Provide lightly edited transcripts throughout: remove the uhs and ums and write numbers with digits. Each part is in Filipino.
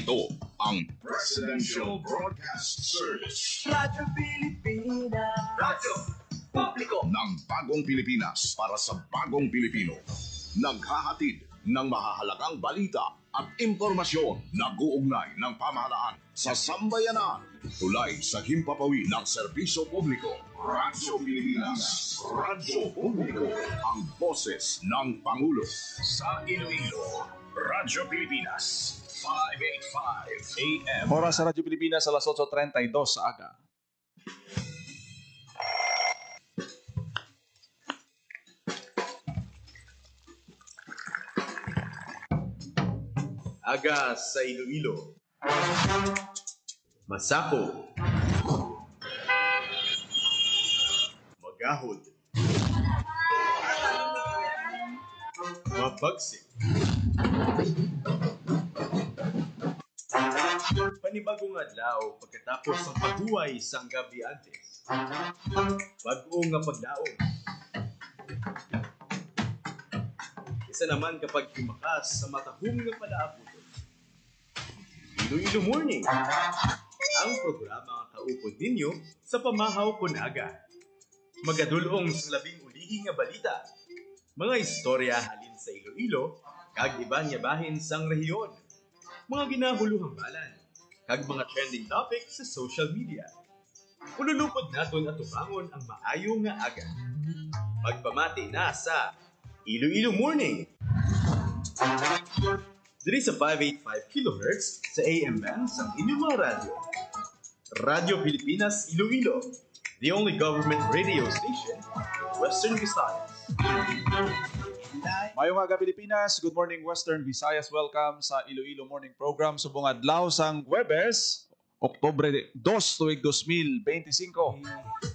Ito ang Presidential Broadcast Service. Radyo Pilipinas. Radyo Publiko ng Bagong Pilipinas para sa Bagong Pilipino. Naghahatid ng mahahalagang balita at impormasyon na guugnay ng pamahalaan sa sambayanan. Tulay sa himpapawid ng serbisyo publiko. Radyo Pilipinas. Radyo Publiko. Ang boses ng Pangulo. Sa Iloilo, Radyo Pilipinas. 585 AM. Oras sa Radyo Pilipinas, alas 8:32 sa aga. Aga sa Iloilo. Masako. Magahod. Mabagsik. Panibagong adlaw pagkatapos ng paghuway sang gabi antes. Bago nga pagdaon. Isa naman kapag himakas sa matahong nga palaabuton. Iloilo Morning, ang programa kaupod ninyo sa pamahaw punaga. Magadulong sa labing ulihi nga balita. Mga istorya halin sa Iloilo, kag iba niya bahin sang rehiyon. Mga ginahuluhang balan, kag mga trending topic sa social media. Ululupod naton at tubangon ang maayo nga aga. Magpamati na sa Iloilo Morning. Diri sa 585 kHz sa AM band sa inyong mga radyo. Radyo Pilipinas Iloilo, the only government radio station in Western Visayas. Mayong aga Pilipinas, good morning Western Visayas. Welcome sa Iloilo Morning Program. Subong adlaw sang Huwebes, Oktubre 2, tuig 2025.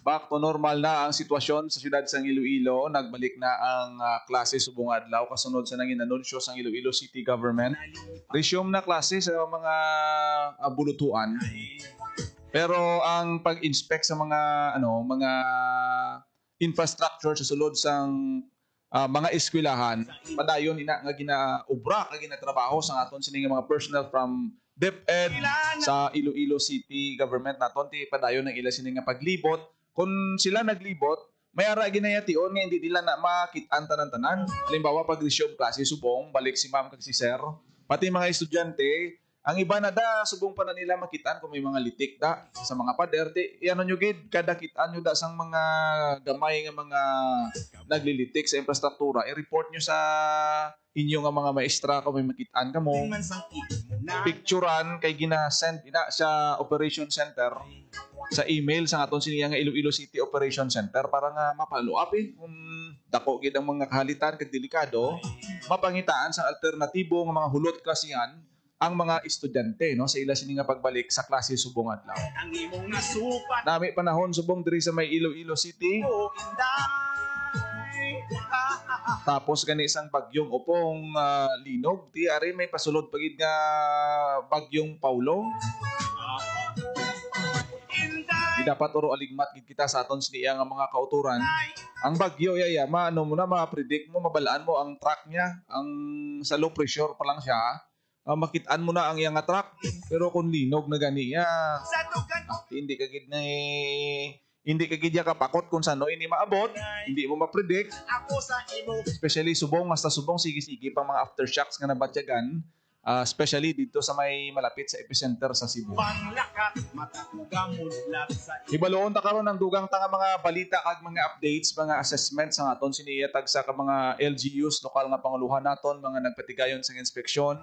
Back to normal na ang sitwasyon sa siyudad sang Iloilo. Nagbalik na ang klase subong adlaw kasunod sa nanging anunsyo sang Iloilo City Government. Resume na klase sa mga bulutuan. Pero ang pag-inspect sa mga mga infrastructure sa sulod sang mga eskwelahan, padayon ina nga ginaubra nga ginatrabaho sa aton sining mga personnel from DepEd sa Iloilo City Government naton ti padayon ng ila sining nga paglibot. Kung sila naglibot, may ara ginayation nga hindi nila na makit-an tanan-tanan. Halimbawa pag resume klase subong balik si ma'am kag si sir, pati mga estudyante, ang iba na da subong pa na nila makitaan kung may mga litik da sa mga pader ti iano nyo gid kada kitaan nyo da sang mga gamay nga mga naglilitik sa infrastruktura i-report nyo sa inyo nga mga maestra kung may makitaan kamo picturean kay gina-send ina sa operation center sa email sa aton siniya nga Iloilo City Operation Center para nga mapalo up kung dako gid ang mga kahalitan kag delikado mapangitaan sa alternatibo nga mga hulot klasihan ang mga estudyante no sa ila sini nga pagbalik sa klase subong adlaw. Ang imong nasupat. Nami panahon subong diri sa may Iloilo City. Tapos gani isang bagyong upong linog ti ari may pasulod pagid nga bagyong Paulo. Di dapat oro aligmat gid kita sa aton siniya nga mga kauturan. Ang bagyo yaya maano mo na ma-predict mo mabalaan mo ang track niya ang sa low pressure pa lang siya. Makitaan mo na ang iyang truck pero kung linog na gani hindi ka gid kapakot kung sano ini maabot hindi mo ma-predict especially subong hasta subong sige-sige pang mga aftershocks nga nabatyagan especially dito sa may malapit sa epicenter sa Cebu. Ibaloon ta karon ang dugang tanga mga balita kag mga updates, mga assessments sa aton siniyatag sa mga LGUs, lokal nga panguluhan naton, mga nagpatigayon sa inspeksyon.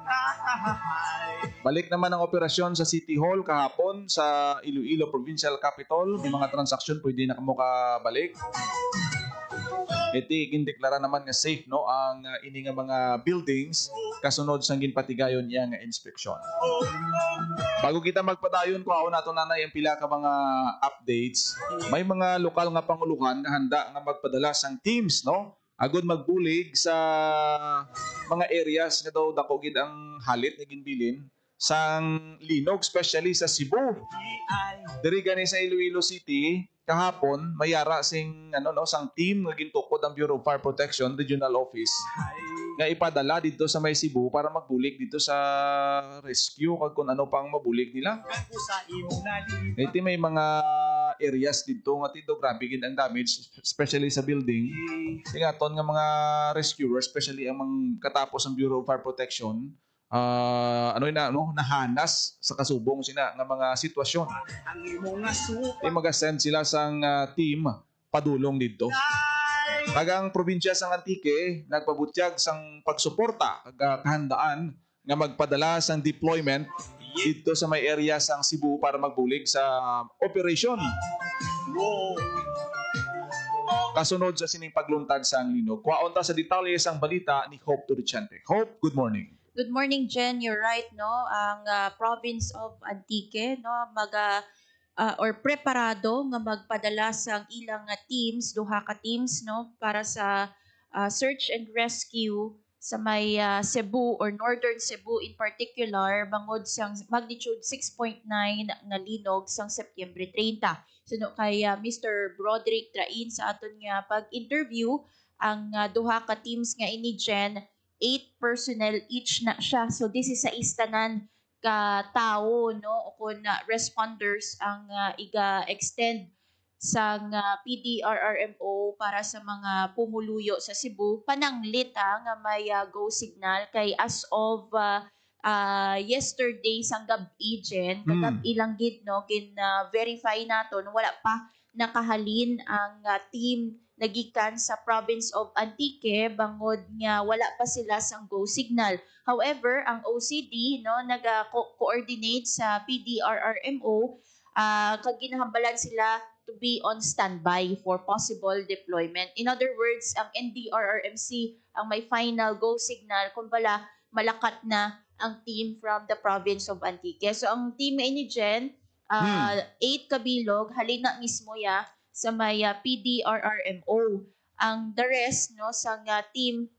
Balik naman ang operasyon sa City Hall kahapon sa Iloilo Provincial Capital. May mga transaksyon pwede na kamo kabalik. Iti gindeklara naman nga safe no ang ini nga mga buildings kasunod sang ginpatigayon iya nga inspeksyon. Bago kita magpadayon ko ako nato nanay ang pila ka mga updates, may mga lokal nga panguluhan nga handa nga magpadala sang teams no agud magbulig sa mga areas nga daw dako gid ang halit nga ginbilin sang linog especially sa Cebu. Diri gani sa Iloilo City kahapon mayara sing sang team nga gintukod ang Bureau of Fire Protection Regional Office nga ipadala dito sa may Cebu para magbulig dito sa rescue kag kung ano pang mabulig nila. Ako sa imong nalipay. Iti may mga areas dito nga tito grabe gid ang damage especially sa building. Ingaton nga mga rescuers especially ang mga katapos ng Bureau of Fire Protection nahanas sa kasubong sina nga mga sitwasyon. Ang imong nasupat. Mag-send sila sang team padulong dito. Tagang probinsya sang Antique nagpabutyag sang pagsuporta kag kahandaan nga magpadala sang deployment dito sa may area sang Cebu para magbulig sa operation. Kasunod sa sining pagluntad sang linog. Kuwaon ta sa detalye sang balita ni Hope Turiciante. Hope, good morning. Good morning, Jen. You're right, no? Ang province of Antique, no, or preparado nga magpadala sa ilang teams, duha ka teams, no, para sa search and rescue sa may Cebu or Northern Cebu in particular, bangod sang magnitude 6.9 nga linog sang Setyembre 30. So kay Mr. Broderick Train sa aton nga pag-interview, ang duha ka teams nga ini Jen, 8 personnel each na siya. So this is sa istanan ka tao, no, o kung responders ang iga-extend sa PDRRMO para sa mga pumuluyo sa Cebu. Pananglit nga may go signal kay as of yesterday sang gabi, Jen, kagabi lang gid, no, verify naton wala pa nakahalin ang team nagikan sa province of Antique bangod nga wala pa sila sang go signal. However, ang OCD, no, naga-coordinate sa PDRRMO kag ginahambalan sila to be on standby for possible deployment. In other words, ang NDRRMC ang may final go signal kung bala malakat na ang team from the province of Antique. So ang team ni Jen, 8 kabilog halina mismo sa may PDRRMO. Ang the rest, no, sang team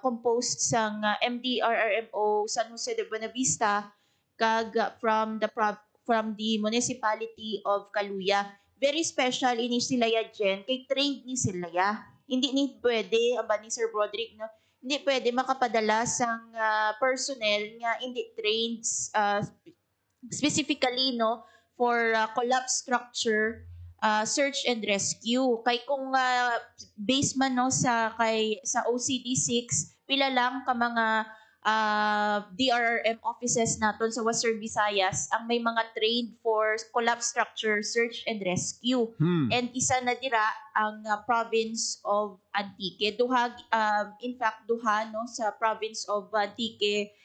composed sang MDRRMO San Jose de Buenavista kag from the municipality of Caluya. Very special ini sila Jen, kay trained ni sila Hindi ni pwede aba ni Sir Broderick, no, hindi pwede makapadala sang personnel nga hindi trained specifically, no, for collapse structure search and rescue. Kay kung base man, no, sa OCD 6, pila lang ka mga DRRM offices naton sa Western Visayas ang may mga trained for collapse structure search and rescue. And isa na dira ang province of Antique. In fact duha, no, sa province of Antique,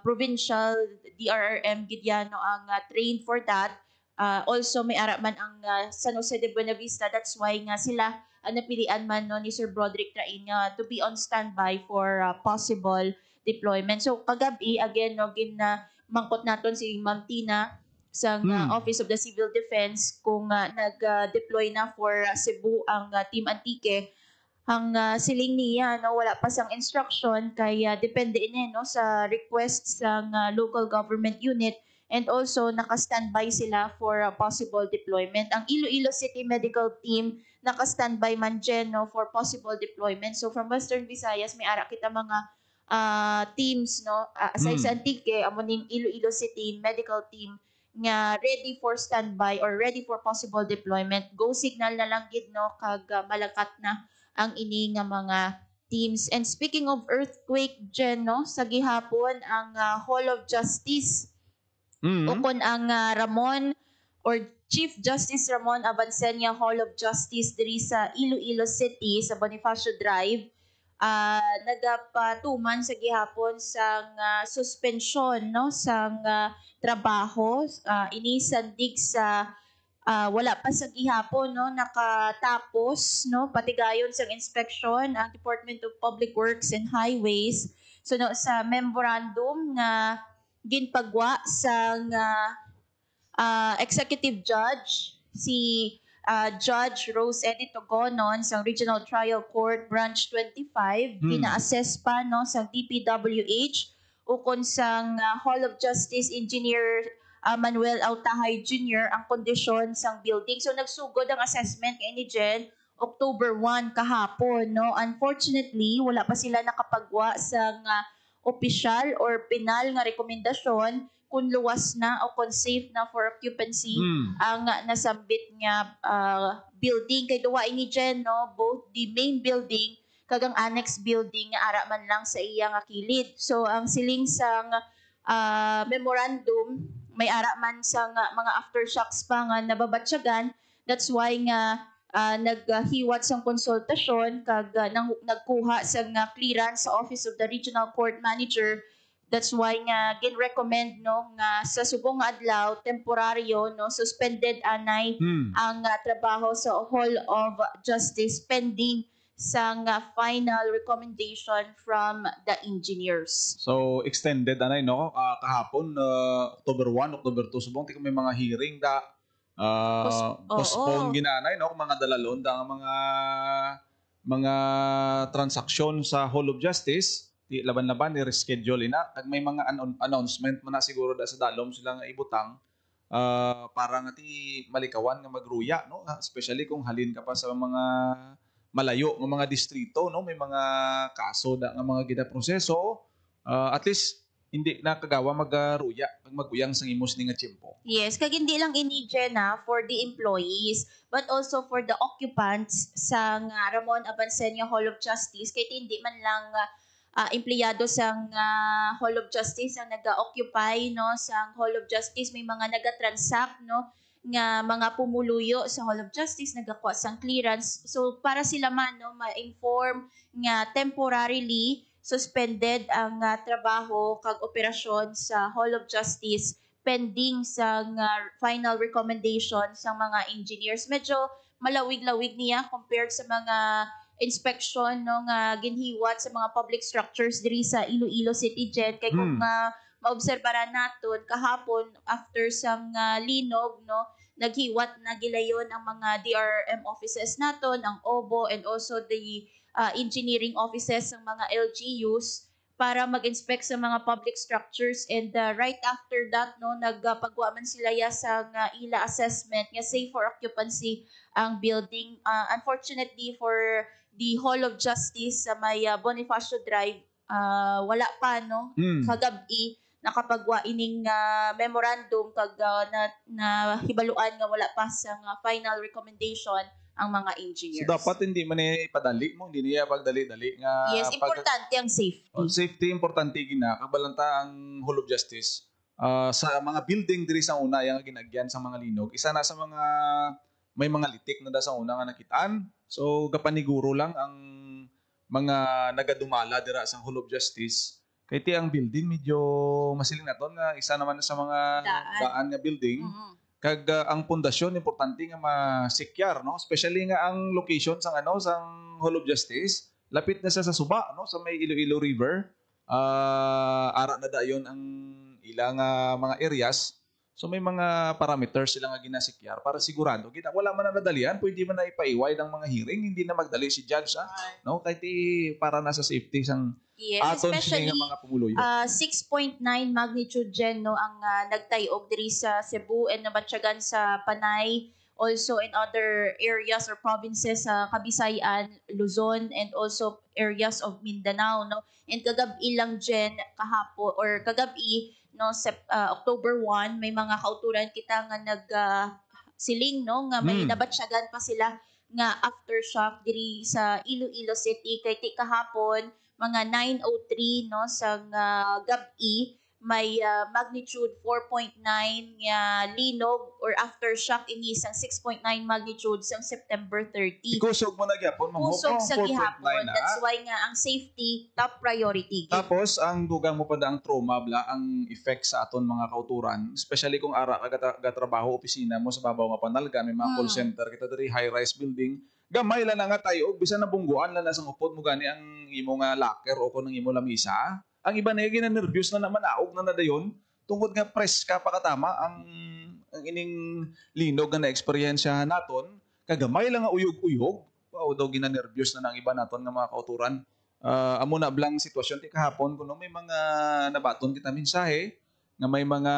provincial DRRM Gidiano ang trained for that. Also may ara man ang San Jose de Buenavista. That's why nga sila napilian man, no, ni Sir Broderick Train to be on standby for possible deployment. So kagabi again, no, mangkot naton si Ma'am Tina sa Office of the Civil Defense kung nag-deploy na for Cebu ang Team Antique. Ang siling niya, no, wala pa sang instruction kaya depende ini, no, sa request sang local government unit. And also, naka-standby sila for possible deployment. Ang Iloilo City Medical Team, naka-standby man dyan, no, for possible deployment. So, from Western Visayas, may ara kita mga teams, no, aside sa Antique, amuning Iloilo City Medical Team, nga ready for standby or ready for possible deployment. Go signal na lang gid, no, kag malakat na ang ini nga mga teams. And speaking of earthquake, Jen, no, sa gihapon, ang Hall of Justice, ukon ang Ramon or Chief Justice Ramon Avancenia Hall of Justice diri sa Iloilo City sa Bonifacio Drive, nagapatuman sa gihapon sang suspension, no, sang trabaho ini sandig sa wala pa sa gihapon, no, nakatapos, no, patigayon sang inspection ang Department of Public Works and Highways. So no, sa memorandum nga ginpagwa sang executive judge si Judge Rose Edith Togonon sa Regional Trial Court Branch 25, gina-assess pa, no, sa DPWH ukon sang Hall of Justice Engineer Manuel Autahay Jr. ang kondisyon sang building. So nagsugod ang assessment kay ni Jen October 1 kahapon, no? Unfortunately, wala pa sila nakapagwa sa opisyal or penal nga rekomendasyon kung luwas na o kung safe na for occupancy ang nasambit nga building. Kay duwa ini Jen, no? Both the main building kagang annex building nga ara man lang sa iya nga kilid. So ang siling sang memorandum may ara man sa mga aftershocks pa nga nababatsyagan. That's why nga naghiwat sang konsultasyon kag nagkuha sa clearance sa Office of the Regional Court Manager. That's why nga gin-recommend no nga sa subong adlaw temporaryo no suspended anay ang trabaho sa Hall of Justice pending sa final recommendation from the engineers. So extended anay no kahapon October 1, October 2 subong ti may mga hearing da postpone ginanay no mga dalalon da mga transaksyon sa Hall of Justice di laban-laban ni reschedule ina kag may mga announcement man na siguro da sa dalom sila nga ibutang para nga ti malikawan nga magruya no especially kung halin ka pa sa mga malayo ng mga distrito no may mga kaso da nga mga ginaproseso at least hindi na kagawa magruya pag maguyang sang imos ni nga tiyempo. Yes, kag hindi lang ini na for the employees but also for the occupants sa Ramon Abanceño Hall of Justice kay hindi man lang empleyado sa Hall of Justice ang naga-occupy no sa Hall of Justice may mga naga-transact no nga mga pumuluyo sa Hall of Justice nagakuha sang clearance so para sila man no ma-inform nga temporarily suspended ang trabaho kag operasyon sa Hall of Justice pending sa final recommendation sa mga engineers. Medyo malawig-lawig niya compared sa mga inspection no nga ginhiwat sa mga public structures diri sa Iloilo City Gen kay kung maobserbaran naton kahapon after sang linog no naghiwat na gilayon ang mga DRM offices naton ang OBO and also the engineering offices ng mga LGUs para mag-inspect sa mga public structures and right after that no nagpagwa man sila sa ila assessment nga safe for occupancy ang building. Unfortunately for the Hall of Justice sa may Bonifacio Drive wala pa no kagabi nakapagwa ining memorandum kag na hibaluan nga wala pa sa final recommendation ang mga engineers. So dapat hindi man ipadali mo, hindi niya pagdali-dali nga. Yes, importante ang safety. Safety importante gina kabalanta ang Hall of Justice. Sa mga building diri sa una yang ginagyan sa mga linog, isa na sa mga may mga litik na da sa una nga nakitaan. So gapaniguro lang ang mga nagadumala dira sa Hall of Justice. Kay ti ang building medyo masiling naton nga isa naman sa mga daan nga building. Kag ang pundasyon importante nga ma-secure no especially nga ang location sang sang Hall of Justice lapit na siya sa suba no sa may Iloilo River ara na dayon ang ilang mga areas so may mga parameters sila nga gina-secure para sigurado kita wala man na nadalian pwede man na ipaiway ng mga hearing hindi na magdali si judge no kay ti para na sa safety sang yes, especially mga pumuluyo. 6.9 magnitude Gen no ang nagtayog diri sa Cebu and nabatsyagan sa Panay also in other areas or provinces sa Kabisayan, Luzon and also areas of Mindanao no. And kagabi lang Gen kahapon or kagabi no October 1 may mga kauturan kita nga siling no nga may nabatsyagan pa sila nga aftershock diri sa Iloilo City kay ti kahapon mga 9:03 no sa gabi may magnitude 4.9 nga linog or aftershock ini sang 6.9 magnitude sang September 30. Kusog mo na gyapon kusog sa gihapon. That's why nga ang safety top priority. Tapos ang dugang mo pa ang trauma bla ang effect sa aton mga kauturan, especially kung ara ka trabaho opisina mo sa babaw nga panalga may mga call center kita diri high rise building. Gamay lang nga tayo bisan nabungguan lang na sang upod mo gani ang imo nga locker o kun ang imo lamisa. Ang iba na gina-nervyos na naman aog na nadayon tungkod nga press ka pakatama ang ining linog nga na-eksperyensyahan naton kagamay lang nga uyog-uyog wow daw gina-nervyos na ng iba naton nga mga kauturan amo na blang sitwasyon ti kahapon kuno may mga nabaton kita mensahe nga may mga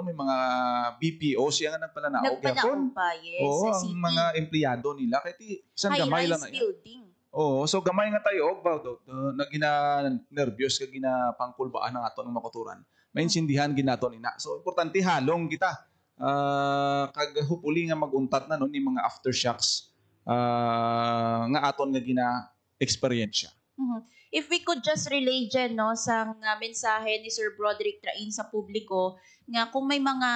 may mga BPO siya nga nagpalanaog Nagpanaog pa, yes, Oo, sa ang city. mga empleyado nila kay ti isang gamay lang High-rise na. building. Oo, so gamay nga tayo og na gina nervyos ka gina pangkulbaan ng aton ng makuturan. Mainsindihan ginaton ina. So importante halong kita. Kag hopefully nga maguntat na no ni mga aftershocks nga aton nga gina experience. Mhm. If we could just relay dyan, no, sa mensahe ni Sir Broderick Train sa publiko, nga kung may mga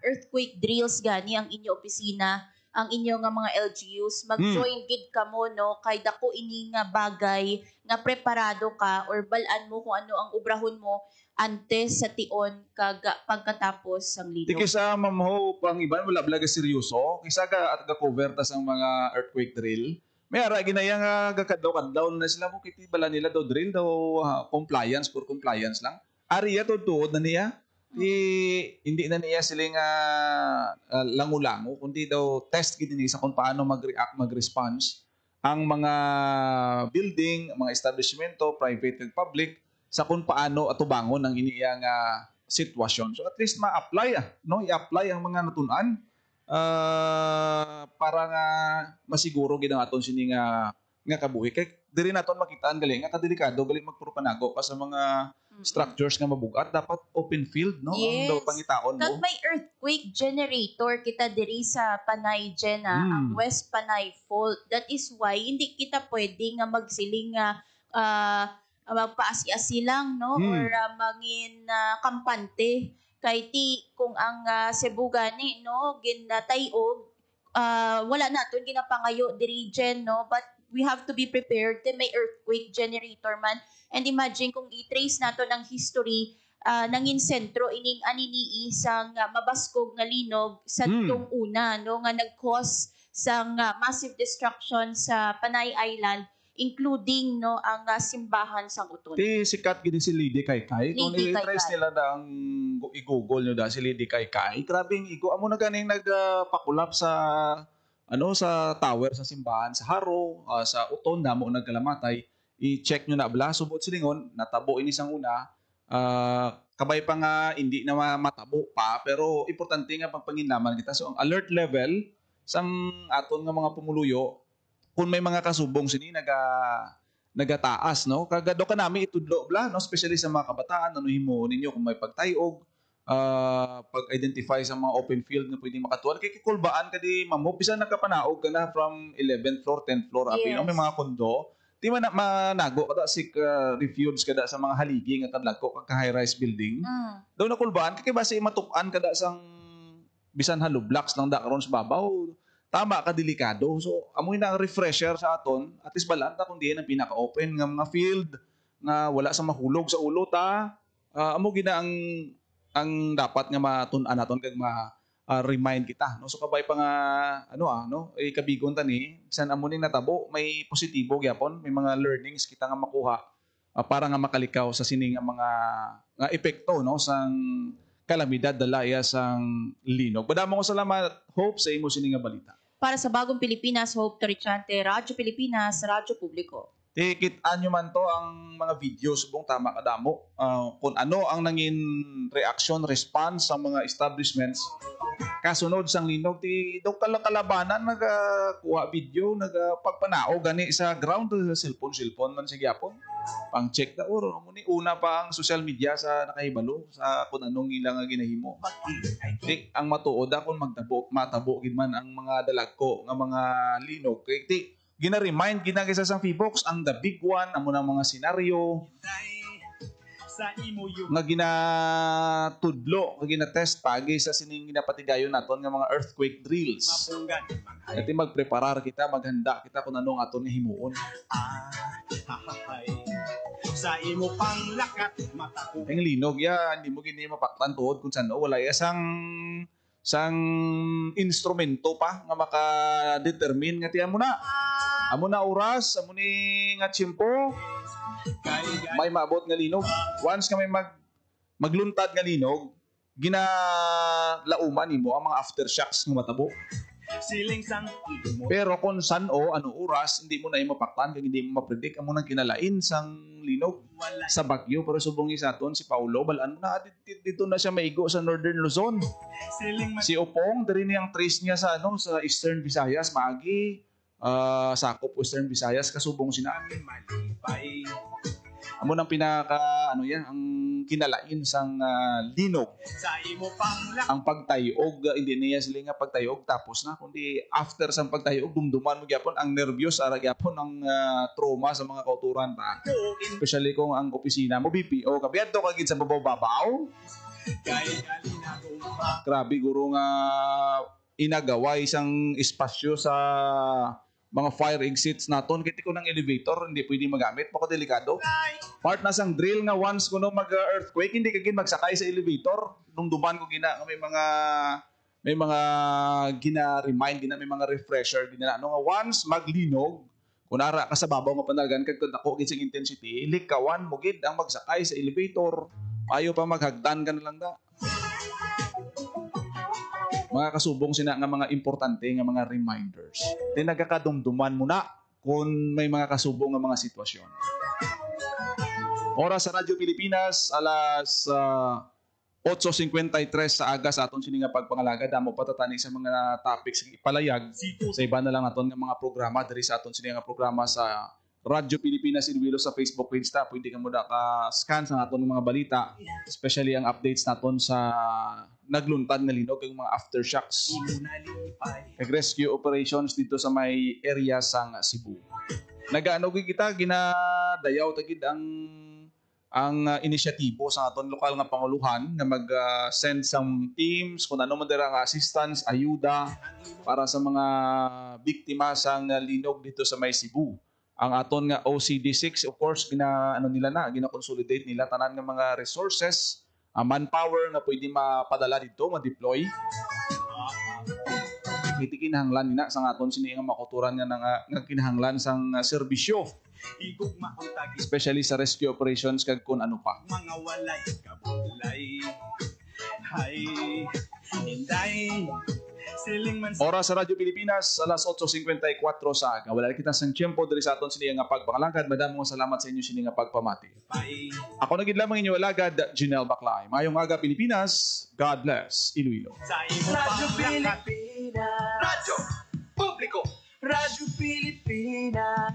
earthquake drills gani ang inyo opisina, ang inyo nga mga LGUs, mag-join gid ka mo, no, kay dako ini nga bagay nga preparado ka or balaan mo kung ano ang ubrahon mo antes sa tion pagkatapos ang Di linog. kisa mamho pang iban wala blaga seryoso, kisa ka at ga-cover ta sang mga earthquake drill. May ara ginaya nga gakadlaw na sila mo kiti bala nila daw drill daw compliance for compliance lang. Ariya to tuod na niya. Hindi na niya sila nga langulango kundi daw test gid ni sa kung paano mag-react, mag-response ang mga building, mga establishmento, private ug public sa kung paano atubangon ang iniyang sitwasyon. So at least ma-apply no? I-apply ang mga natun-an para nga masiguro gid ang aton sini nga kabuhi kay diri naton makitaan gali nga kadelikado gali magpurpanago pa sa mga structures nga mabugat dapat open field no ang daw Yes. pangitaon Kag mo. may earthquake generator kita diri sa Panay Dyan, ang West Panay Fault. That is why hindi kita pwede nga magsiling nga magpaasi-asi lang, no? Or mangin kampante. Kay ti kung ang Cebu gani, no, ginatayog, wala naton ginapangayo diri dyan, no? But we have to be prepared na may earthquake generator man. And imagine kung i-trace nato ng history, nangin sentro ining anini isang mabaskog nga linog sa tong una, no, nga nag-cause sang massive destruction sa Panay Island, including no ang simbahan sa Uton. Ti sikat gid si Lady Kaykay. Kung Lady i-trace Kaykay. nila ang i-google nyo da si Lady Kaykay. Grabing igo amo na ganing nagpakulap sa sa tower sa simbahan sa Haro, sa Uton damo nagkalamatay. I-check nyo na bla subot silingon natabo ini sang una. Kabay pa nga hindi na matabo pa pero importante nga pagpanginlaman kita. So ang alert level sang aton nga mga pumuluyo kung may mga kasubong sini nagataas no kagado ka nami itudlo bla no especially sa mga kabataan ano himo ninyo kung may pagtayog pag-identify sa mga open field na pwedeng makatuan kay kikulbaan ka di mamo bisan nakapanaog ka na from 11th floor 10th floor abi no may mga kondo di man manago kada sik refuge kada sa mga haligi nga kadlako kag high rise building daw nakulbaan kay base matukan kada sang bisan hollow blocks lang da karon sa babaw tama ka delikado. So amoy na ang refresher sa aton at least balanta kung diyan ang pinaka-open nga mga field nga wala sa mahulog sa ulo ta. Amo gina ang dapat nga matun-an naton kag remind kita no so kabay pa nga kabigon tani bisan amo ning natabo may positibo gyapon may mga learnings kita nga makuha para nga makalikaw sa sini nga mga nga epekto no sang kalamidad dalaya sang linog. Padamo ko salamat Hope sa imo sini nga balita. Para sa Bagong Pilipinas, Hope Torichante, Radyo Pilipinas, Radyo Publiko. Tikitaan nyo man to ang mga videos subong tama kadamo kung ano ang nangin reaction, response sa mga establishments kasunod sang linog ti daw kalabanan nagakuha video nagapagpanao gani sa ground sa cellphone man si gyapon pang check da or muni una pa ang social media sa nakahibalo sa kung anong ilang nga ginahimo tik ang matuod kung matabo gid man ang mga dalagko nga mga linog kay ti gina-remind ginagisa sang P-Box ang the big one amo na mga senaryo Sa imo yung nga ginatudlo nga ginatest pagi sa sining ginapatigayon naton nga mga earthquake drills. mapunggan. Ati magpreparar kita, maghanda kita kung anong aton nga himuon. Hahahay. Sa imo pang lakat mata ko. Ang linog ya, hindi mo gini mapaktan tuod kung saan wala ya sang instrumento pa nga maka-determine nga tiyan mo na. Amo na oras, amo ni nga tiyempo, may maabot nga linog. Once ka may magluntad nga linog, ginalauman nimo ang mga aftershocks nga matabo. Siling sang imo. Pero kung san o ano oras, hindi mo na mapaktan, kaya hindi mo mapredict, amo nang kinalain sang linog sa Baguio. Pero subong isa ton si Paulo, balaan na dito na siya maigo sa Northern Luzon. Siling Si Opong, dari niyang trace niya sa sa Eastern Visayas, maagi sakop Western Visayas, kasubong sina. malipay. Amo nang pinaka ang kinalain sang linog. Sa imo pang lakat. Ang pagtayog, hindi niya sila nga pagtayog tapos na, kundi after sang pagtayog, dumduman mo gyapon ang nervyos, ara gyapon ang trauma sa mga kauturan pa. Especially kung ang opisina mo, BPO, kabiyado kagid sa babaw-babaw. Kay galina kumpa. Grabe, guro nga inagawa isang espasyo sa mga fire exits naton. Kiti ko ng elevator, hindi pwede magamit. Baka delikado. Part na sang drill nga once kuno mag-earthquake, hindi kagin magsakay sa elevator. Nung duman ko may mga gina-remind, may mga refresher, nga once maglinog, kunara ka sa babaw nga panalagan, kag ako gising intensity, likawan mo gid ang magsakay sa elevator. Ayaw pa maghagdan ka na lang da. Mga kasubong sina nga mga importante nga mga reminders. Then nagkakadumduman mo na kung may mga kasubong nga mga sitwasyon. Oras sa Radyo Pilipinas, alas 8:53 sa aga sa aton sini nga pagpangalaga. Damo patatani sa mga topics nga ipalayag sa iba na lang aton nga mga programa diri sa aton sini nga programa sa Radyo Pilipinas Iloilo sa Facebook page ta. Pwede ka mo da ka-scan sa aton mga balita, especially ang updates naton sa nagluntad na linog, yung mga aftershocks. Kag rescue operations dito sa may area sang Cebu. Nagaano kita ginadayaw tagid ang inisyatibo sa aton lokal nga panguluhan na mag-send some teams kung ano man dira nga assistance, ayuda para sa mga biktima sang linog dito sa may Cebu. Ang aton nga OCD6, of course, gina-consolidate nila tanan nga mga resources, manpower na pwede mapadala dito, ma-deploy. Iti kinahanglan nina sa aton sini nga makuturan nga kinahanglan sang serbisyo. Especially sa rescue operations kag kun ano pa. Mga walay kabulay. Hay, hinday. Oras sa Radyo Pilipinas, alas 8:54 sa aga. Wala kita sang tiyempo diri sa aton sini nga pagpangalangkad. Madamong salamat sa inyo sini nga pagpamati. Ako nagid lamang inyo alagad, Janelle Baclay. Mayong aga Pilipinas. God bless Iloilo. Sa imo Radyo pang lakat. Pilipinas. Radyo Publiko. Radyo Pilipinas.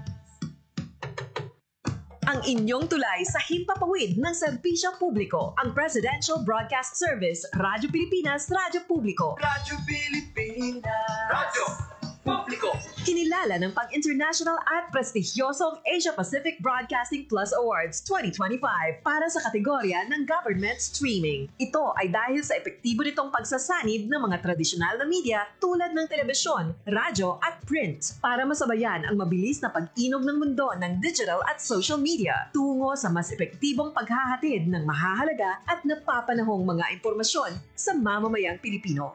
Ang inyong tulay sa himpapawid ng serbisyo publiko, ang Presidential Broadcast Service, Radyo Pilipinas, Radyo Publiko. Radyo Pilipinas. Radyo Publiko. Kinilala ng pang-international at prestigyosong Asia Pacific Broadcasting Plus Awards 2025 para sa kategorya ng Government Streaming. Ito ay dahil sa epektibo nitong pagsasanib ng mga tradisyonal na media tulad ng telebisyon, radyo at print para masabayan ang mabilis na pag-inog ng mundo ng digital at social media tungo sa mas epektibong paghahatid ng mahahalaga at napapanahong mga impormasyon sa mamamayang Pilipino.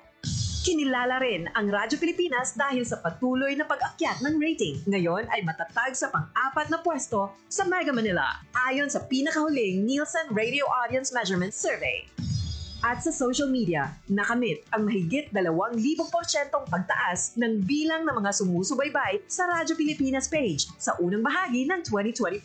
Kinilala rin ang Radyo Pilipinas dahil sa patuloy na pag-akyat ng rating. Ngayon ay matatag sa pang-4 na pwesto sa Mega Manila ayon sa pinakahuling Nielsen Radio Audience Measurement Survey. At sa social media, nakamit ang mahigit 2,000% pagtaas ng bilang ng mga sumusubaybay sa Radyo Pilipinas page sa unang bahagi ng 2025.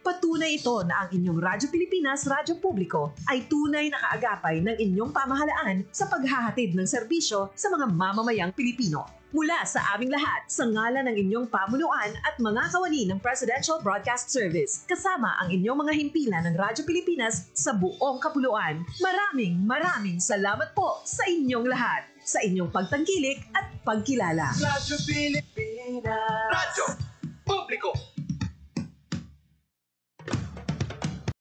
Patunay ito na ang inyong Radyo Pilipinas Radyo Publiko ay tunay na kaagapay ng inyong pamahalaan sa paghahatid ng serbisyo sa mga mamamayang Pilipino. Mula sa aming lahat, sa ngalan ng inyong pamunuan at mga kawani ng Presidential Broadcast Service, kasama ang inyong mga himpilan ng Radyo Pilipinas sa buong kapuluan. Maraming salamat po sa inyong lahat, sa inyong pagtangkilik at pagkilala. Radyo Pilipinas. Radyo Publiko.